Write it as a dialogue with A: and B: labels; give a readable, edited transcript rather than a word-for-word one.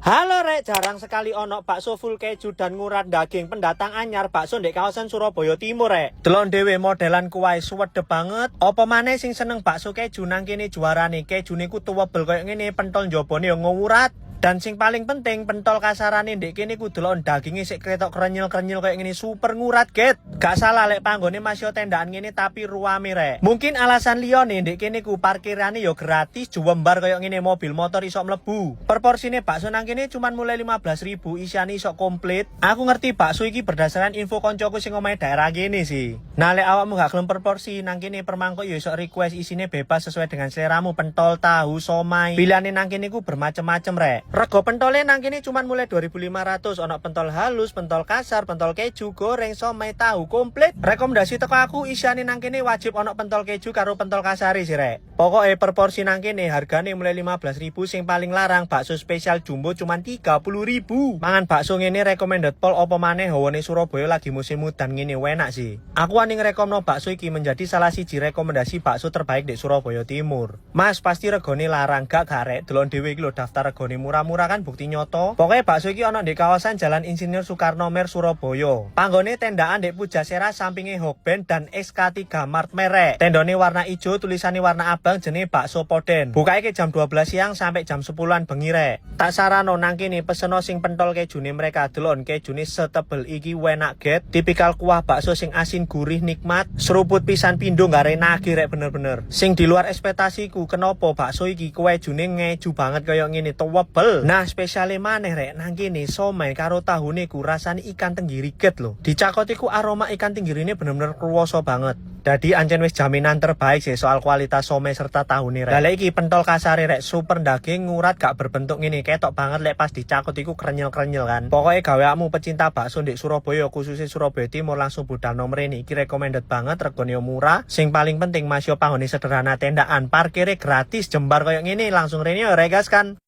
A: Halo rek, jarang sekali ono bakso full keju dan ngurat daging pendatang anyar bakso ndek kawasan Surabaya Timur rek. Delon dhewe modelan kuwae suwedep banget. Apa maneh sing seneng bakso keju nang kene juarane kejune ku tuwebel koyo ngene, pentol njobone yo ngurat. Dan sing paling penting pentol kasarane ndek kene ku delok daginge sik ketok krenyel-krenyel kayak ngene, super ngurat get. Gak salah lek panggone masih tendaan ngene tapi ruame rek. Mungkin alasan liyane ndek kene ku parkirane yo gratis, juwembar kayak ngene, mobil motor iso mlebu. Proporsine bakso nang kene cuman mulai 15.000, isiane iso komplit. Aku ngerti bakso iki berdasarkan info koncoku sing omahe daerah kene sih. Nah lek awakmu gak gelem proporsi nang kene per mangkok yo iso request isine bebas sesuai dengan seleramu, pentol, tahu, somai. Pilihane nang kene ku bermacam-macam rek. Rego pentolnya nang kene cuman mulai 2.500, ono pentol halus, pentol kasar, pentol keju, goreng, somai, tahu, komplit. Rekomendasi teko aku isiane nang kene wajib ono pentol keju karo pentol kasari sih rek. Pokoknya per porsi nang kene hargane mulai 15.000, sing paling larang bakso spesial jumbo cuman 30.000. Mangan bakso ngene recommended pol opo maneh hawane Surabaya lagi musim udan ngene enak sih. Aku wani ngrekomno bakso iki menjadi salah siji rekomendasi bakso terbaik di Surabaya Timur. Mas pasti regone larang gak rek, delon dhewe iki lho daftar regone murah-murah kan bukti nyoto. Pokoknya bakso iki ono di kawasan Jalan Insinyur Soekarno Mer Surabaya. Panggone tendaan di Pujasera sampinge Hokben dan SK3 Mart merek. Tendone warna ijo, tulisannya warna abang, jenenge bakso Poden. Bukanya ke jam 12 siang sampai jam 10-an bengi rek. Tak sarano nang kene peseno sing pentol kejune mereka delon kejune setebel iki enak get. Tipikal kuah bakso sing asin gurih nikmat, seruput pisan pindo gare nagih rek bener-bener. Sing di luar ekspektasiku, kenapa bakso iki kejune ngeju banget kaya ngene tuwebel. Nah spesiale maneh rek nang kene somai karo tahune ku rasane ikan tenggiri get lho. Dicakotiku aroma ikan tenggirine bener-bener kruwasa banget. Dadi ancen wis jaminan terbaik sih soal kualitas somai serta tahune rek. Lah iki pentol kasare rek super daging ngurat gak berbentuk ngene, ketok banget lek pas dicakotiku krenyel-krenyel kan. Pokoknya gaweakmu pecinta bakso di Surabaya khususnya Surabaya Timur langsung budal nomor ini. Iki recommended banget, regane murah. Sing paling penting masih panggone sederhana, tendaan parkirnya gratis, jembar koyo ngene langsung rene yo regas kan.